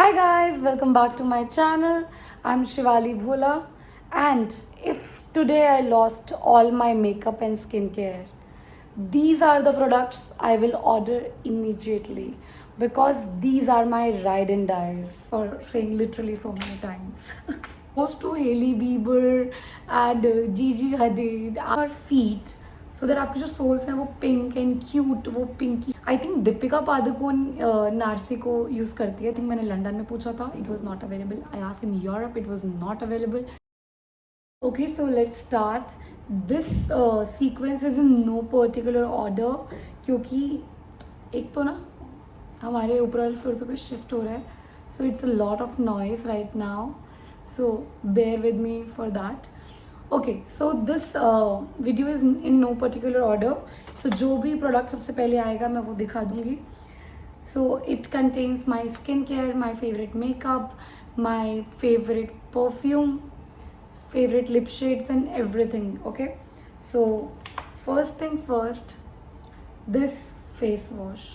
Hi guys, welcome back to my channel. I'm Shivali Bhola, and if today I lost all my makeup and skincare, these are the products I will order immediately because these are my ride and dies, for saying literally so many times. Goes to Hailey Bieber and Gigi Hadid, our feet, so that आपके जो souls हैं वो pink and cute, वो Pinky. I think Deepika Padukone Narsee को use करती है. I think मैंने London में पूछा था, it was not available. I ask in Europe, it was not available. Okay, so let's start. This sequence is in no particular order क्योंकि एक तो ना हमारे ऊपर वाले फ्लोर पे कोई शिफ्ट हो रहा है, so it's a lot of noise right now, so bear with me for that. Okay, so this video is in no particular order. So जो भी प्रोडक्ट सबसे पहले आएगा मैं वो दिखा दूँगी. So it contains my skincare, my favorite makeup, my favorite perfume, favorite lip shades and everything. Okay, so first thing first, this face wash,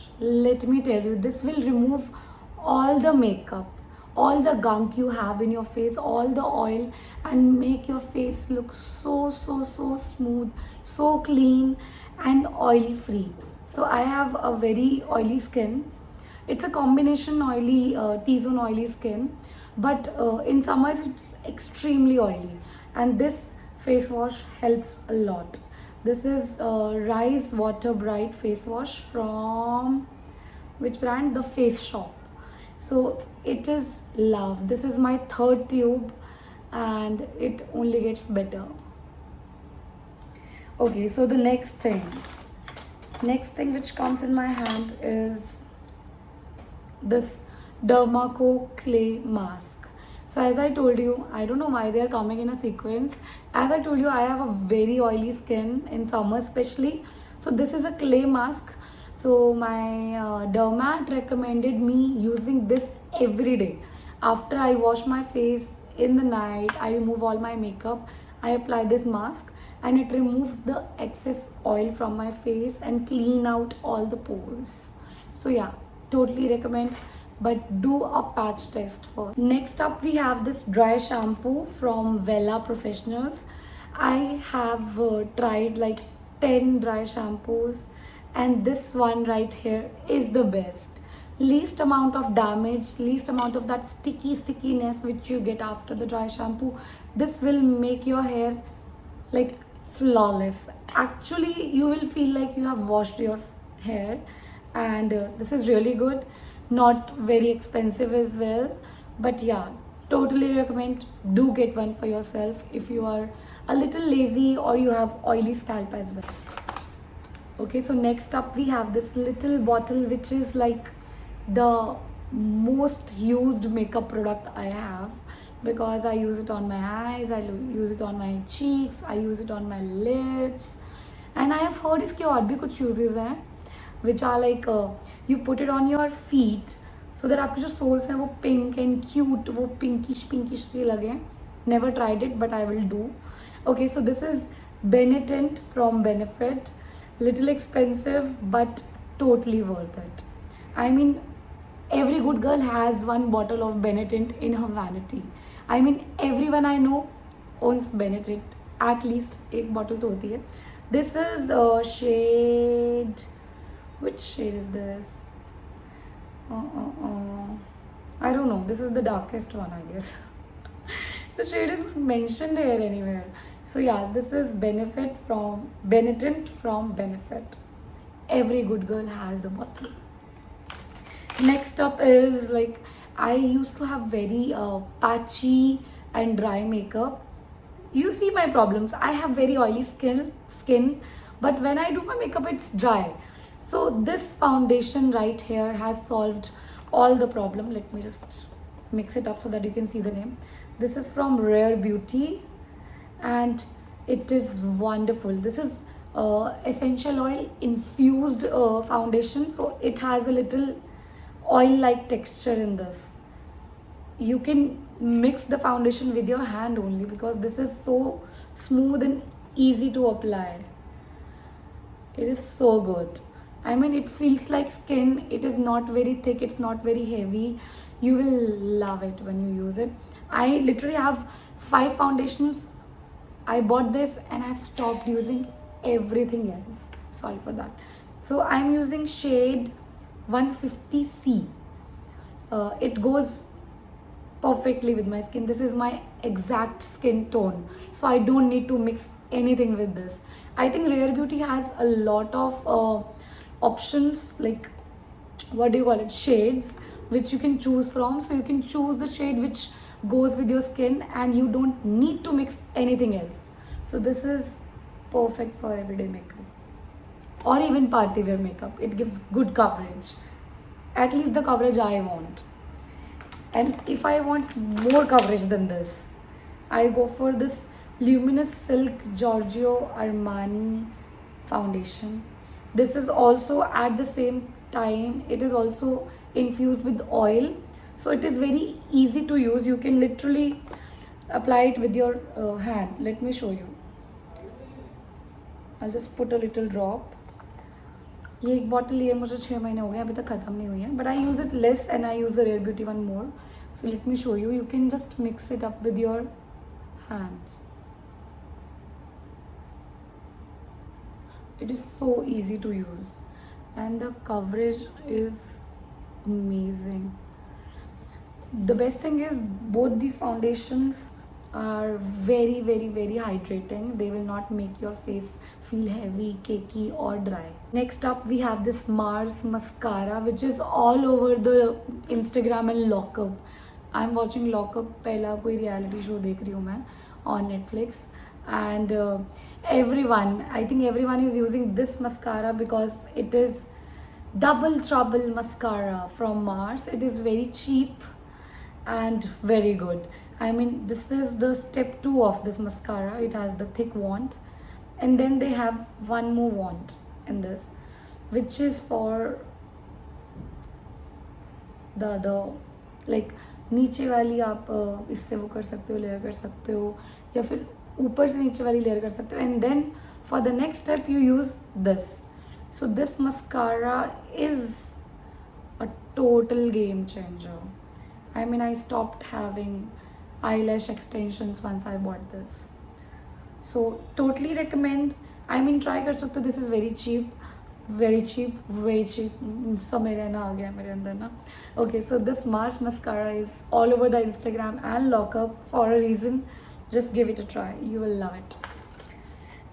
let me tell you, this will remove all the makeup, all the gunk you have in your face, all the oil, and make your face look so smooth, so clean and oil free. So I have a very oily skin. It's a combination oily, T-zone oily skin, but in summers it's extremely oily, and this face wash helps a lot. This is Rise Water Bright face wash from which brand? The Face Shop. So it is love. This is my third tube and it only gets better. Okay, so the next thing which comes in my hand is this Dermaco clay mask. So as I told you, I don't know why they are coming in a sequence. As I told you, I have a very oily skin in summer especially. So this is a clay mask. So my dermat recommended me using this every day. After I wash my face in the night, I remove all my makeup, I apply this mask and it removes the excess oil from my face and clean out all the pores. So yeah, totally recommend, but do a patch test first. Next up we have this dry shampoo from Vela Professionals. I have tried like 10 dry shampoos and this one right here is the best. Least amount of damage, least amount of that stickiness which you get after the dry shampoo. This will make your hair like flawless. Actually you will feel like you have washed your hair, and this is really good. Not very expensive as well, but yeah, totally recommend. Do get one for yourself if you are a little lazy or you have oily scalp as well. Okay, so next up we have this little bottle which is like the most used makeup product I have, because I use it on my eyes, I use it on my cheeks, I use it on my lips, and I have heard इसके और भी कुछ uses हैं which are like you put it on your feet so that आपके जो soles हैं वो pink and cute, वो pinkish से लगे. Never tried it but I will do. Okay, so this is Benetint from Benefit. Little expensive but totally worth it. I mean, every good girl has one bottle of Benetint in her vanity. I mean, everyone I know owns Benetint. At least एक bottle तो होती है. This is shade. Which shade is this? I don't know. This is the darkest one, I guess. The shade is not mentioned here anywhere. So yeah, this is Benefit from Benetint from Benefit. Every good girl has a bottle. Next up is like, I used to have very patchy and dry makeup. You see my problems. I have very oily skin, but when I do my makeup, it's dry. So this foundation right here has solved all the problem. Let me just mix it up so that you can see the name. This is from Rare Beauty and it is wonderful. This is essential oil infused foundation, so it has a little oil like texture in this. You can mix the foundation with your hand only because this is so smooth and easy to apply. It is so good. I mean, it feels like skin. It is not very thick, it's not very heavy. You will love it when you use it. I literally have 5 foundations. I bought this and I've stopped using everything else. Sorry for that. So I'm using shade 150C. It goes perfectly with my skin. This is my exact skin tone, so I don't need to mix anything with this. I think Rare Beauty has a lot of options, like what do you call it, shades, which you can choose from. So you can choose the shade which goes with your skin and you don't need to mix anything else. So this is perfect for everyday makeup or even party wear makeup. It gives good coverage, at least the coverage I want. And if I want more coverage than this, I go for this Luminous Silk Giorgio Armani foundation. This is also at the same time, it is also infused with oil. So it is very easy to use. You can literally apply it with your hand. Let me show you. I'll just put a little drop. ये एक bottle लिए मुझे 6 महीने हो गए, अभी तक ख़त्म नहीं हुई है, but I use it less and I use the Rare Beauty one more. So let me show you. You can just mix it up with your hands. It is so easy to use and the coverage is amazing. The best thing is both these foundations are very very hydrating. They will not make your face feel heavy, cakey or dry. Next up we have this Mars mascara, which is all over the Instagram and Lockup. I'm watching Lockup. पहला कोई reality show देख रही हूँ मैं on Netflix, and everyone, I think everyone is using this mascara because it is Double Trouble mascara from Mars. It is very cheap and very good. I mean, this is the step 2 of this mascara. It has the thick wand, and then they have one more wand in this, which is for the like नीचे वाली आप इससे वो कर सकते हो, layer कर सकते हो, या फिर ऊपर से नीचे वाली लेयर कर सकते हो. And then for the next step you use this. So this mascara is a total game changer. I mean, I stopped having eyelash extensions once I bought this. So totally recommend. I mean, try कर सकते हो. This is very cheap. सब मेरे ना आ गया मेरे अंदर ना. Okay, so this Mars mascara is all over the Instagram and Lockup for a reason. Just give it a try. You will love it.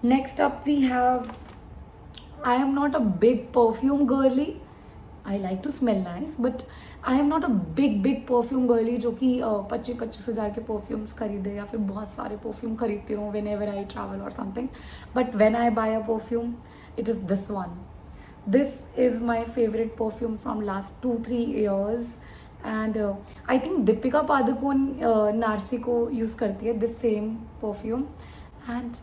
Next up we have, I am not a big perfume girly. I like to smell nice, but I am not a big perfume girly जो कि 25 हज़ार के perfumes खरीदे या फिर बहुत सारे perfume खरीदती रहूँ whenever I travel or something. But when I buy a perfume, it is this one. This is my favorite perfume from last 2-3 years, and I think Deepika Padukone Narciso use करती है this same perfume, and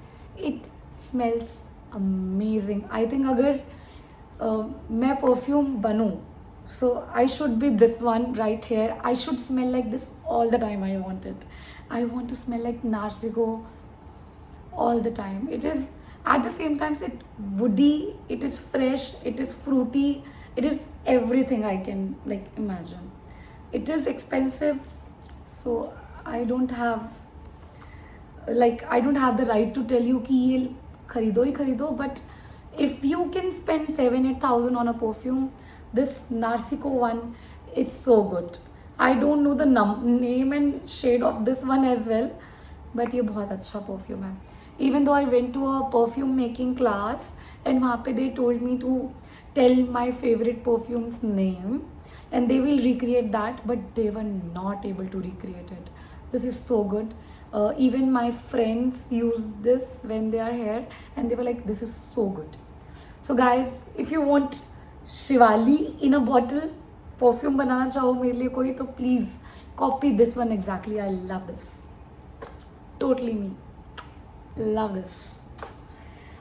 it smells amazing. I think अगर मैं perfume बनूँ, so I should be this one right here. I should smell like this all the time. I want it. I want to smell like Narciso all the time. It is at the same time it woody, it is fresh, it is fruity, it is everything I can like imagine. It is expensive, so I don't have the right to tell you कि ये खरीदो ही खरीदो, but if you can spend 7-8 thousand on a perfume, this Narciso one is so good. I don't know the name and shade of this one as well, but ये बहुत अच्छा perfume है. Even though I went to a perfume making class and वहाँ पे they told me to tell my favorite perfume's name and they will recreate that, but they were not able to recreate it. This is so good. Even my friends use this when they are here and they were like, this is so good. So guys, if you want Shivali in a bottle, perfume बनाना चाहो मेरे लिए कोई, तो please copy this one exactly. I love this. Totally me. Love this.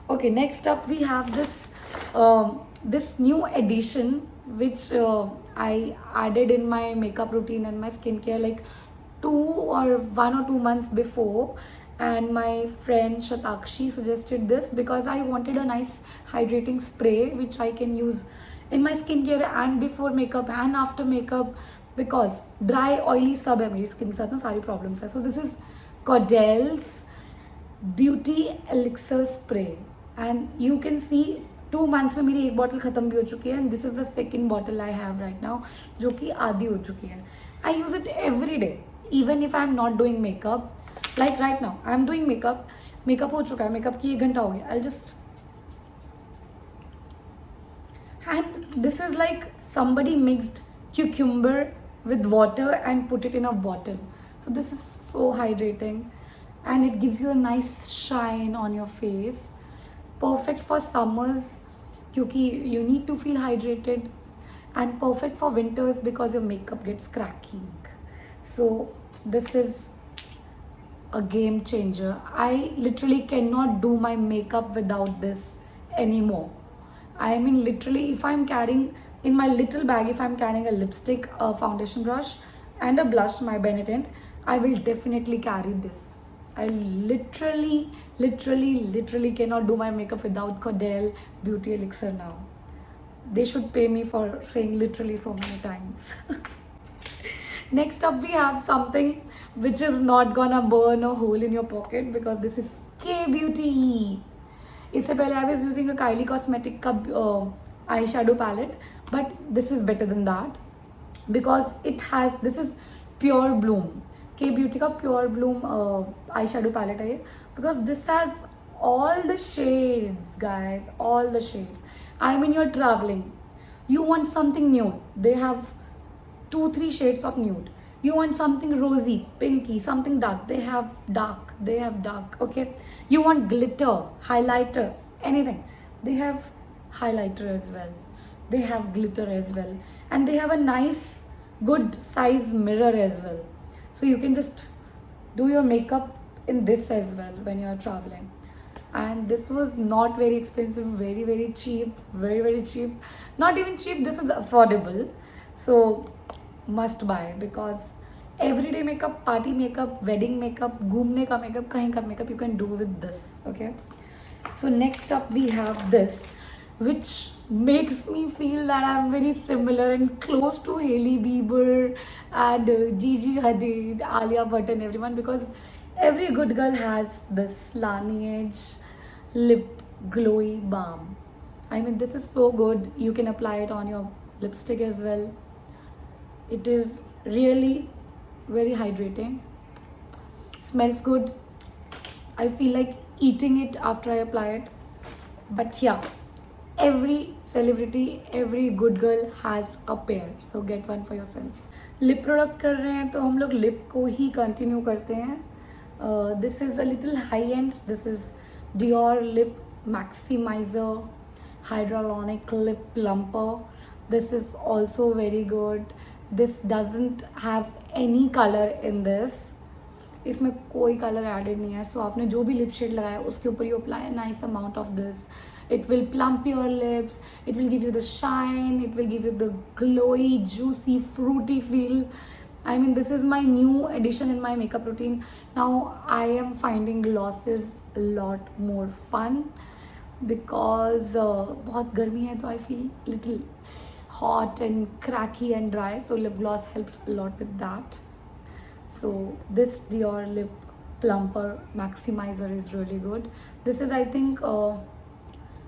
Okay, next up we have this new addition which I added in my makeup routine and my skincare like 1 or 2 months before, and my friend Shatakshi suggested this because I wanted a nice hydrating spray which I can use in my skincare and before makeup and after makeup. Because dry oily सब है मेरी skin के साथ ना, सारी problems है. So this is Caudalie's beauty elixir spray and you can see 2 months में मेरी एक बॉटल ख़त्म भी हो चुकी है and this is the second bottle I have right now, जो कि आधी हो चुकी है. I use it every day even if I am not doing makeup. Like right now I am doing makeup, makeup हो चुका है, मेकअप की 1 घंटा हो गया. I just and this is like somebody mixed cucumber with water and put it in a bottle. So this is so hydrating and it gives you a nice shine on your face. Perfect for summers क्योंकि you need to feel hydrated, and perfect for winters because your makeup gets cracking. So this is a game changer. I literally cannot do my makeup without this anymore. I mean literally if I'm carrying in my little bag, if I'm carrying a lipstick, a foundation brush and a blush, my Benetint, I will definitely carry this. I literally cannot do my makeup without Cordell Beauty Elixir now. They should pay me for saying literally so many times. Next up we have something which is not gonna burn a hole in your pocket because this is K Beauty. इससे पहले I was using a Kylie cosmetic का eye shadow palette, but this is better than that because it has, this is pure bloom, K beauty का pure bloom eye shadow palette है ये, because this has all the shades guys, all the shades. I mean you're traveling, you want something nude, they have 2-3 shades of nude. You want something rosy, pinky, something dark, they have dark. Okay, you want glitter, highlighter, anything, they have highlighter as well, they have glitter as well, and they have a nice good size mirror as well, so you can just do your makeup in this as well when you are traveling. And this was not very expensive, very cheap, very cheap, not even cheap, this was affordable. So must buy because everyday makeup, party makeup, wedding makeup, घूमने का makeup, कहीं का makeup you can do with this. Okay, so next up we have this which makes me feel that I'm very similar and close to Hailey Bieber and Gigi Hadid, Alia Bhatt and everyone, because every good girl has this Laneige lip glowy balm. I mean this is so good, you can apply it on your lipstick as well. It is really very hydrating, smells good, I feel like eating it after I apply it. But yeah, every celebrity, every good girl has a pair, so get one for yourself. Lip product कर रहे हैं तो हम लोग lip को ही continue करते हैं. This is a little high and, this is Dior Lip Maximizer Hyaluronic Lip Plumper. This is also very good. This doesn't have any color in this. इसमें कोई कलर एडेड नहीं है, सो आपने जो भी लिप शेड लगाया उसके ऊपर you apply nice amount of this. It will plump your lips, it will give you the shine, it will give you the glowy, juicy, fruity feel. I mean this is my new addition in my makeup routine. Now I am finding glosses a lot more fun because बहुत गर्मी है तो I feel little hot and cracky and dry, so lip gloss helps a lot with that. So this Dior Lip Plumper Maximizer is really good. This is I think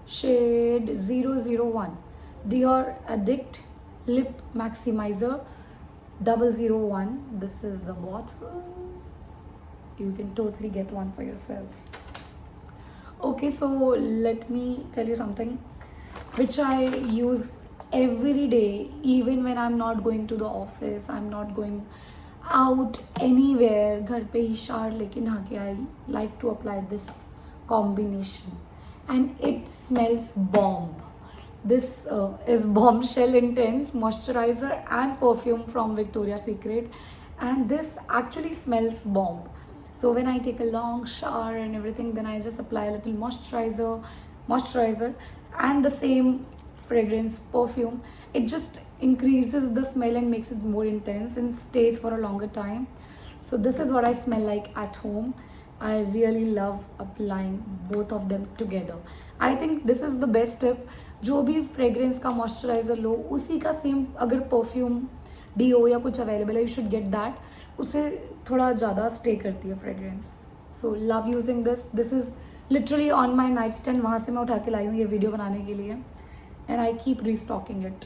shade 001, Dior Addict Lip Maximizer 001. This is the bottle, you can totally get one for yourself. Okay, so let me tell you something which I use every day, even when I'm not going to the office, I'm not going out anywhere, घर पे ही shower लेके नहा के I like to apply this combination and it smells bomb. This is Bombshell Intense Moisturizer and Perfume from Victoria's Secret, and this actually smells bomb. So when I take a long shower and everything, then I just apply a little moisturizer and the same fragrance perfume. It just increases the smell and makes it more intense and stays for a longer time. So this is what I smell like at home. I really love applying both of them together. I think this is the best tip. जो भी fragrance का moisturiser लो उसी का same अगर perfume do या कुछ available है, you should get that. उससे थोड़ा ज़्यादा स्टे करती है fragrance. So love using this is literally on my night stand. वहाँ से मैं उठा के लाई हूँ ये वीडियो बनाने के लिए. And I keep restocking it.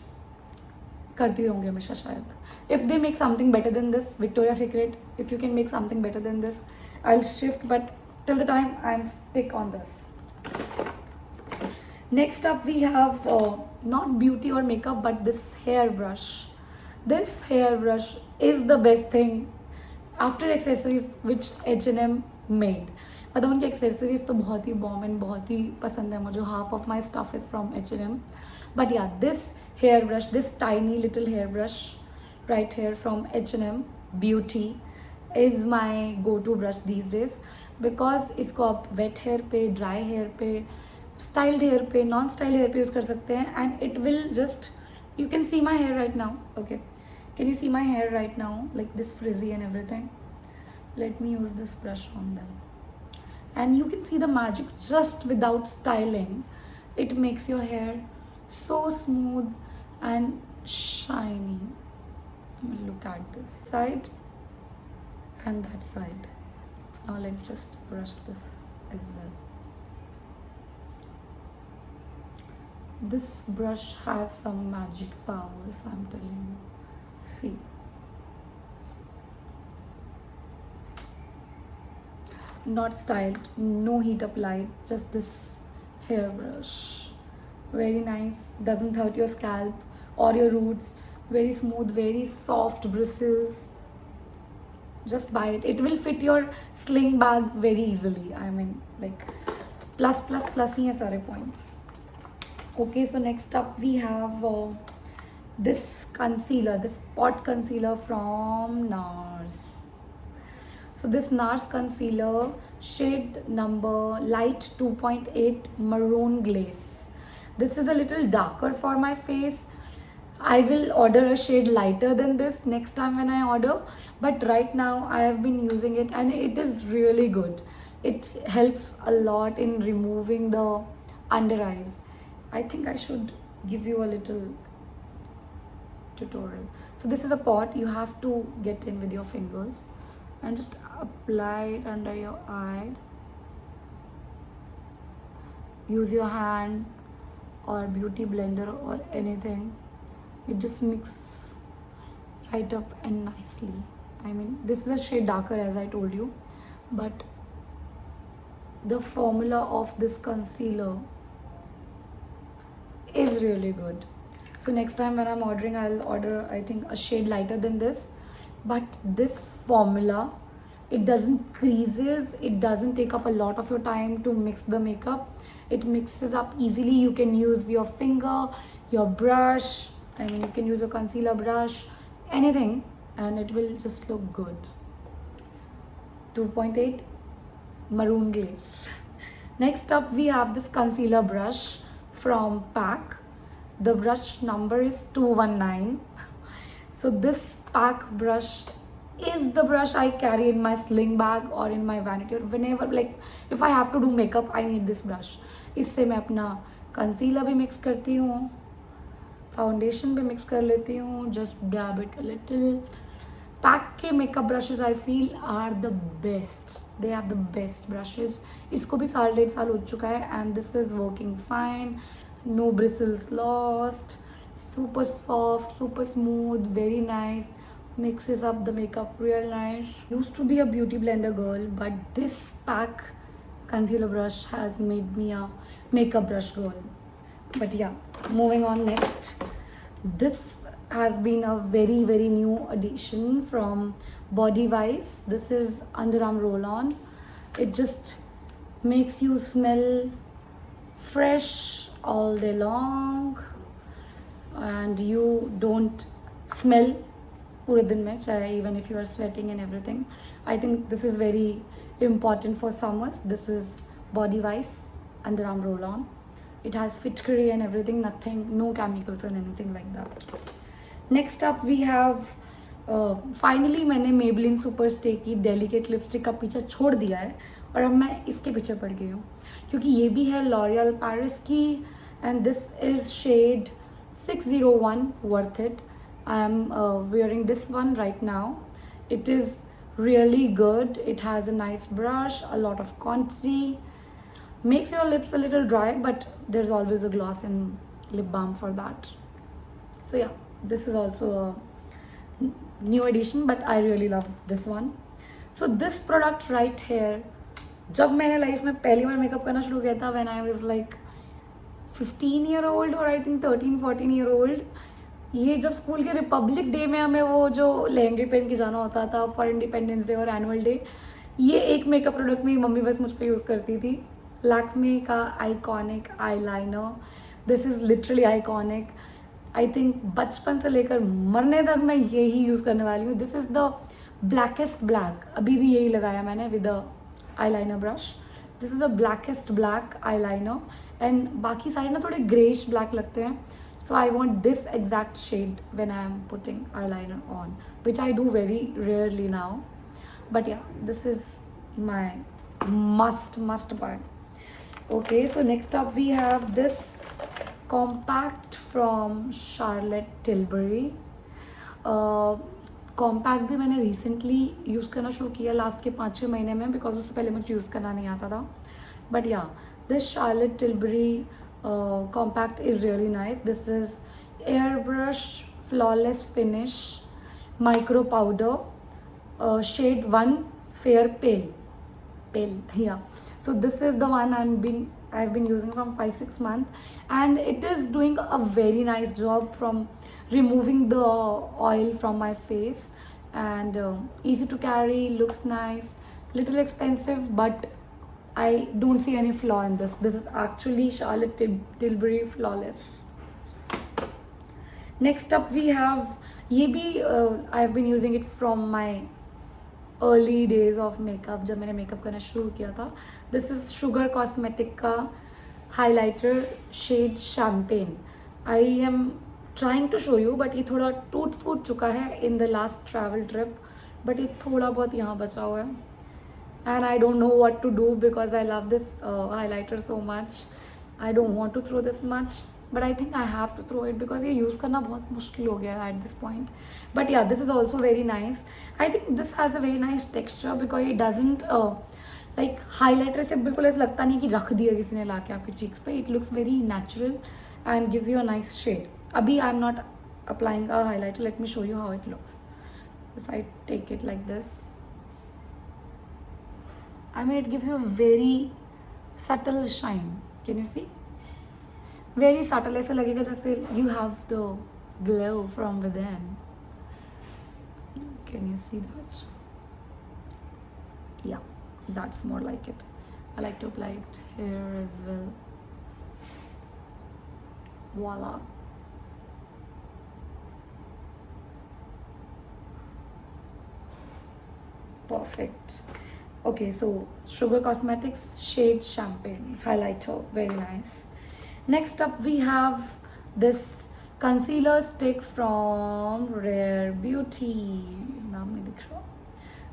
करती रहूँगी हमेशा शायद. If they make something better than this, Victoria secret, if you can make something better than this, I will shift, but till the time I am stick on this. Next up we have not beauty or makeup but this hair brush. This hair brush is the best thing after accessories which H&M made. मतलब उनकी accessories तो बहुत ही bomb and बहुत ही पसंद है मुझे. Half of my stuff is from H&M. But yeah, this hair brush, this tiny little hair brush right here from H&M Beauty is my go-to brush these days. Because इसको आप wet hair पे, dry hair पे, styled hair पे, non styled hair पे use कर सकते हैं. And it will just, you can see my hair right now. Okay, can you see my hair right now, like this frizzy and everything. Let me use this brush on them and you can see the magic just without styling. It makes your hair so smooth and shiny. Look at this side and that side. Now let's just brush this as well. This brush has some magic powers, I'm telling you. See, not styled, no heat applied, just this hair brush. Very nice, doesn't hurt your scalp or your roots. Very smooth, very soft bristles. Just buy it. It will fit your sling bag very easily. I mean, like plus ही है सारे points. Okay, so next up we have this concealer, this pot concealer from NARS. So this NARS concealer, shade number light 2.8 maroon glaze. This is a little darker for my face. I will order a shade lighter than this next time when I order, but right now I have been using it and it is really good. It helps a lot in removing the under eyes. I think I should give you a little tutorial. So this is a pot. You have to get in with your fingers and just apply it under your eye. Use your hand or beauty blender or anything. You just mix right up and nicely. I mean, this is a shade darker as I told you, but the formula of this concealer is really good. So next time when I'm ordering, I'll order I think a shade lighter than this. But this formula, it doesn't creases, it doesn't take up a lot of your time to mix the makeup. It mixes up easily. You can use your finger, your brush, I mean you can use a concealer brush, anything, and it will just look good. 2.8 maroon glaze. Next up we have this concealer brush from PAC. The brush number is 219. So this PAC brush is the brush I carry in my sling bag or in my vanity, or whenever, like if I have to do makeup I need this brush. इससे मैं अपना concealer भी mix करती हूँ, foundation भी mix कर लेती हूँ, just dab it a little. PAC के makeup brushes I feel are the best. They have the best brushes. इसको भी 1.5 साल हो चुका है and this is working fine. No bristles lost. Super soft, super smooth, very nice. Mixes up the makeup real nice. Used to be a beauty blender girl, but this PAC concealer brush has made me a makeup brush girl. But yeah, moving on next. This has been a very new addition from Body Wise. This is underarm roll-on. It just makes you smell fresh all day long and you don't smell पूरे दिन में, चाहे even if you are sweating and everything. I think this is very important for summers. This is Body Wise underarm roll-on. It has fitkari and everything, nothing, no chemicals and anything like that. Next up we have finally मैंने Maybelline Super Stay की delicate lipstick का पीछा छोड़ दिया है और अब मैं इसके पीछे पड़ गई हूँ, क्योंकि ये भी है L'Oreal Paris की and this is shade 601 worth it. I am wearing this one right now. It is really good. It has a nice brush, a lot of quantity, makes your lips a little dry, but there's always a gloss and lip balm for that. So yeah, this is also a new addition, but I really love this one. So this product right here, जब मैंने life में पहली बार makeup करना शुरू किया था, when I was like 15-year-old और I think 13-14-year-old, ये जब स्कूल के रिपब्लिक डे में हमें वो जो लहंगे पहन के जाना होता था फॉर इंडिपेंडेंस डे और एनुअल डे, ये एक मेकअप प्रोडक्ट मेरी मम्मी बस मुझ पर यूज़ करती थी. लैक्मे का iconic eye liner. This is literally iconic. I think बचपन से लेकर मरने तक मैं यही यूज़ करने वाली हूँ. This is the blackest black. अभी भी यही लगाया मैंने with the eye liner brush. This is the blackest black eye liner. And बाकी सारे ना थोड़े ग्रेइश ब्लैक लगते हैं. So I want this exact shade when I am putting eyeliner on, which I do very rarely now. But yeah, this is my must buy. Okay, so next up we have this compact from Charlotte Tilbury. Compact भी मैंने recently use करना शुरू किया last के 5-6 महीने में, because उससे पहले मुझे यूज़ करना नहीं आता था. But yeah this Charlotte Tilbury compact is really nice. This is airbrush flawless finish micro powder, shade 1 fair pale. Yeah, so this is the one I've been using from 5-6 months, and it is doing a very nice job from removing the oil from my face, and easy to carry, looks nice, little expensive, but I don't see any flaw in this. This is actually Charlotte Tilbury Flawless. Next up we have, ये भी I have been using it from my early days of makeup, जब मैंने makeup करना शुरू किया था. This is Sugar Cosmetic का highlighter shade Champagne. I am trying to show you, but ये थोड़ा टूट फूट चुका है in the last travel trip, but ये थोड़ा बहुत यहाँ बचा हुआ है. And I don't know what to do because I love this highlighter so much. I don't want to throw this much, but I think I have to throw it because ये use करना बहुत मुश्किल हो गया at this point. But yeah, this is also very nice. I think this has a very nice texture because it doesn't like highlighter से बिल्कुल ऐसा लगता नहीं कि रख दिया किसी ने लाके आपके cheeks पे. It looks very natural and gives you a nice shade. अभी I'm not applying a highlighter. Let me show you how it looks. If I take it like this, I mean, it gives you a very subtle shine. Can you see? Very subtle. ऐसा लगेगा जैसे you have the glow from within. Can you see that? Yeah, that's more like it. I like to apply it here as well. Voila. Perfect. Okay, so Sugar Cosmetics shade Champagne highlighter, very nice. Next up we have this concealer stick from Rare Beauty. नाम नहीं दिख रहा.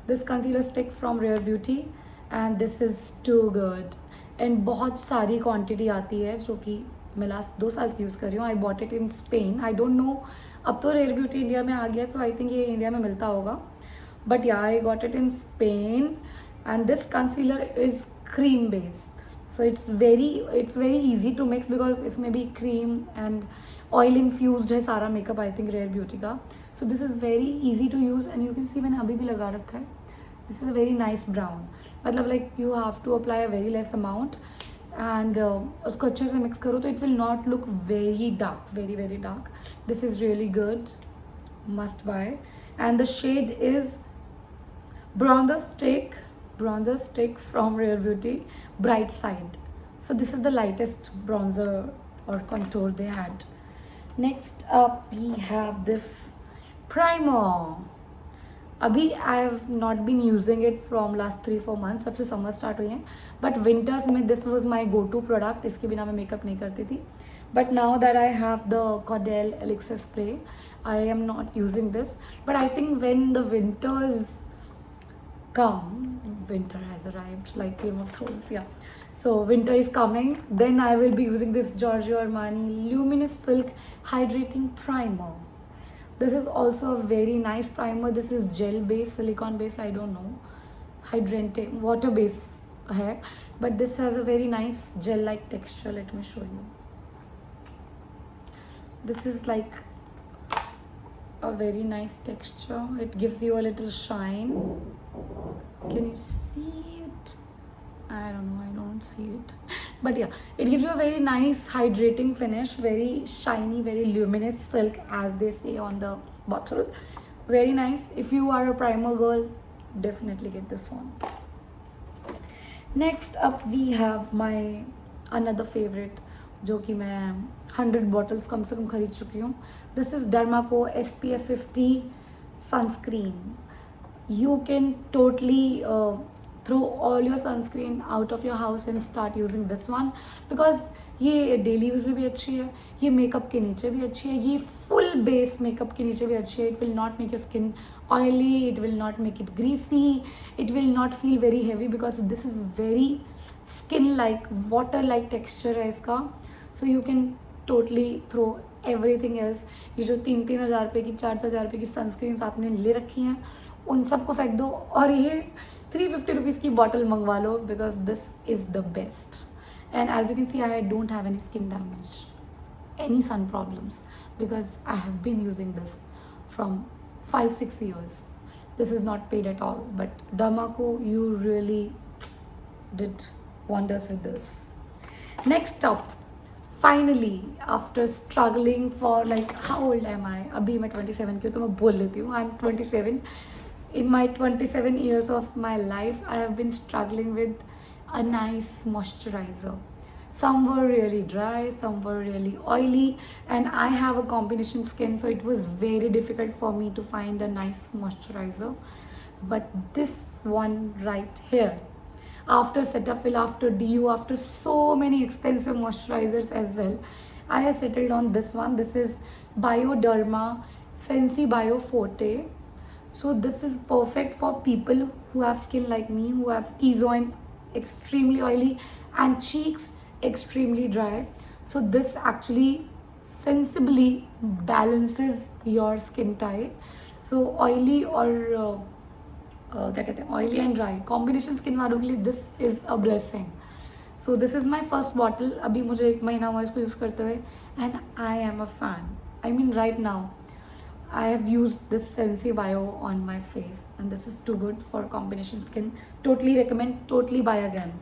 This concealer stick from Rare Beauty, and this is too good. And बहुत सारी quantity आती है जो कि मैं लास्ट 2 साल से यूज़ कर रही हूँ. I bought it in Spain. I don't know, अब तो Rare Beauty इंडिया में आ गया, so I think ये इंडिया में मिलता होगा. But yeah, I got it in Spain. And this concealer is cream base, so it's very easy to mix because इसमें भी cream and oil infused है सारा makeup, I think Rare Beauty का. So this is very easy to use, and you can see मैंने अभी भी लगा रखा है. This is a very nice brown. मतलब like you have to apply a very less amount, and उसको अच्छे से mix करो तो it will not look very dark, very dark. This is really good, must buy. And the shade is bronzer stick from Rare Beauty, Bright Side. So this is the lightest bronzer or contour they had. Next up we have this primer. अभी I have not been using it from last 3-4 months, जब से summer start हुई है. But winters में this was my go-to product. इसके बिना मैं makeup नहीं करती थी. But now that I have the Caudalie Elixir spray, I am not using this. But I think when the winters winter has arrived, like Game of Thrones. Yeah, so winter is coming, then I will be using this Giorgio Armani Luminous Silk Hydrating Primer. This is also a very nice primer. This is gel based, silicone based, I don't know, hydrating, water based hai, but this has a very nice gel like texture. Let me show you. This is like a very nice texture. It gives you a little shine. Can you see it? I don't know, I don't see it, but yeah, it gives you a very nice hydrating finish, very shiny, very luminous silk, as they say on the bottle. Very nice. If you are a primer girl, definitely get this one. Next up we have my another favorite, जो कि मैं 100 bottles कम से कम खरीद चुकी हूँ. This is Dermaco SPF 50 sunscreen. You can totally throw all your sunscreen out of your house and start using this one, because ये daily use में भी अच्छी है, ये मेकअप के नीचे भी अच्छी है, ये फुल बेस मेकअप के नीचे भी अच्छी है. It will not make your skin oily, it will not make it greasy, it will not feel very heavy, because this is very skin like water like texture है इसका. So you can totally throw everything else. ये जो 3,000 रुपये की 4,000 रुपये की sunscreens आपने ले रखी हैं, उन सबको फेंक दो और ये 350 रुपीज़ की बॉटल मंगवा लो, because this is the best. And as you can see, I don't have any skin damage, any sun problems, because I have been using this from 5-6 years. This is not paid at all, but Dermaco, you really did wonders with this. Next up, finally, after struggling for like, how old am I? अभी मैं 27 की हूँ, तो मैं बोल लेती हूँ, I'm 27. In my 27 years of my life, I have been struggling with a nice moisturizer. Some were really dry, some were really oily, and I have a combination skin, so it was very difficult for me to find a nice moisturizer. But this one right here, after Cetaphil, after DU, after so many expensive moisturizers as well, I have settled on this one. This is Bioderma Sensi Bio Forte. So this is perfect for people who have skin like me, who have T-zone extremely oily and cheeks extremely dry. So this actually sensibly balances your skin type. So oily और क्या कहते हैं, oily and dry combination skin वालों के लिए this is a blessing. So this is my first bottle. अभी मुझे 1 महीना हुआ इसको यूज़ करते हुए, and I am a fan. I mean, right now I have used this Sensi Bio on my face, and this is too good for combination skin. Totally recommend, totally buy again.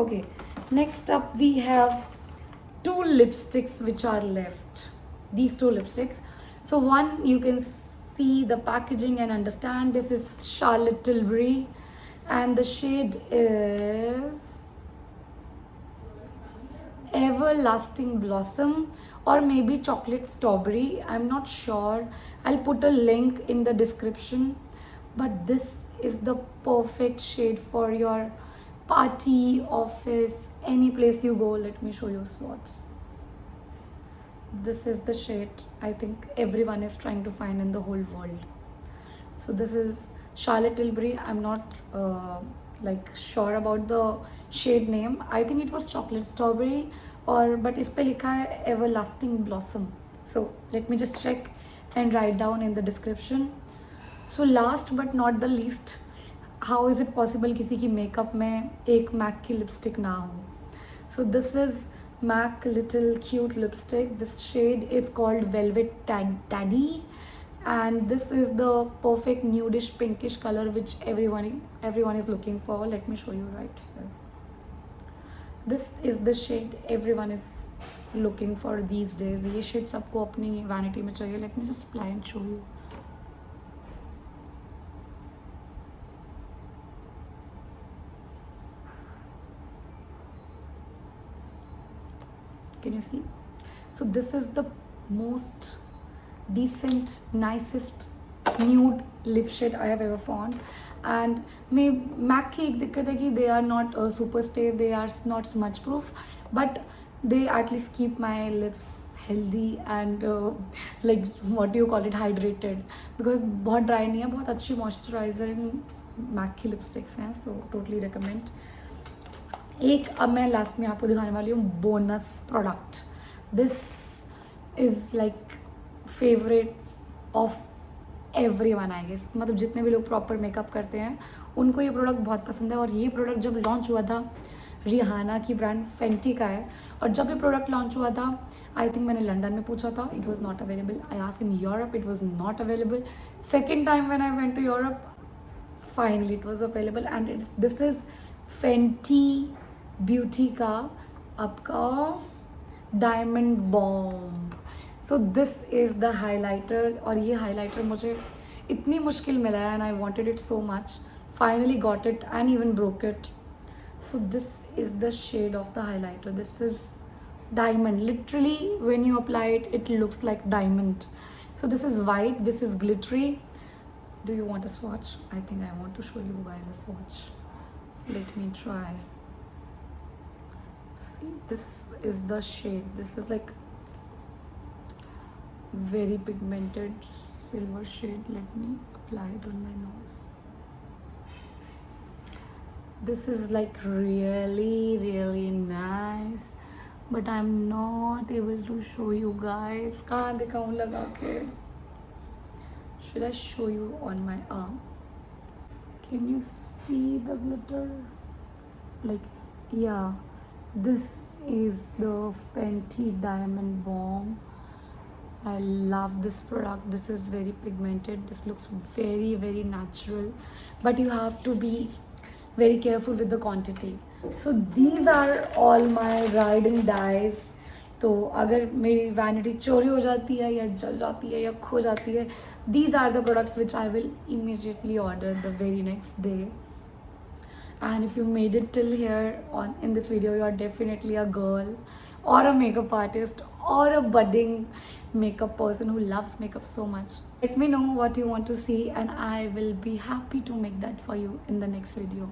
Okay, next up we have 2 lipsticks which are left. These 2 lipsticks. So one, you can see the packaging and understand, this is Charlotte Tilbury, and the shade is Everlasting Blossom, or maybe Chocolate Strawberry. I'm not sure. I'll put a link in the description. But this is the perfect shade for your party, office, any place you go. Let me show you swatch. This is the shade I think everyone is trying to find in the whole world. So this is Charlotte Tilbury. I'm not like sure about the shade name. I think it was Chocolate Strawberry, or but इस पे लिखा है Everlasting Blossom. So let me just check and write down in the description. So last but not the least, how is it possible किसी की makeup में एक MAC की lipstick ना हो? So this is MAC Little Cute Lipstick. This shade is called Velvet Taddy, and this is the perfect nudish pinkish color which everyone is looking for. Let me show you right here. This is the shade everyone is looking for these days. ये shade सबको अपनी vanity में चाहिए. Let me just apply and show you. Can you see? So this is the most decent, nicest nude lip shade I have ever found. And MAC की एक दिक्कत है कि they are not super stay, they are not smudge proof, but they at least keep my lips healthy and like what do you call it, hydrated, because बहुत dry नहीं है, बहुत अच्छी moisturizing MAC की lipsticks हैं. So totally recommend. एक अब मैं लास्ट में आपको दिखाने वाली हूँ bonus product. This is like favourite of every one I guess, मतलब जितने भी लोग प्रॉपर मेकअप करते हैं उनको ये प्रोडक्ट बहुत पसंद है। और ये प्रोडक्ट जब लॉन्च हुआ था, रिहाना की ब्रांड फेंटी का है, और जब ये प्रोडक्ट लॉन्च हुआ था आई थिंक मैंने लंदन में पूछा था, it was not available. I asked in Europe, it was not available. Second time when I went to Europe, finally it was available, and this is Fenty Beauty का आपका diamond bomb. So this is the highlighter, और ये highlighter मुझे इतनी मुश्किल मिला है and I wanted it so much, finally got it and even broke it. So this is the shade of the highlighter, this is diamond, literally when you apply it it looks like diamond. So this is white, this is glittery. Do you want a swatch? I think I want to show you guys a swatch. Let me try. See, this is the shade. This is like very pigmented silver shade. Let me apply it on my nose. This is like really nice, but I'm not able to show you guys. कहाँ दिखाऊँ लगा के? Should I show you on my arm? Can you see the glitter? Like, yeah, this is the Fenty Diamond Bomb. I love this product. This is very pigmented. This looks very natural, but you have to be very careful with the quantity. So these are all my ride and dies. तो अगर मेरी vanity चोरी हो जाती है या जल जाती है या खो जाती है, these are the products which I will immediately order the very next day. And if you made it till here in this video, you are definitely a girl or a makeup artist or a budding makeup person who loves makeup so much. Let me know what you want to see and I will be happy to make that for you in the next video.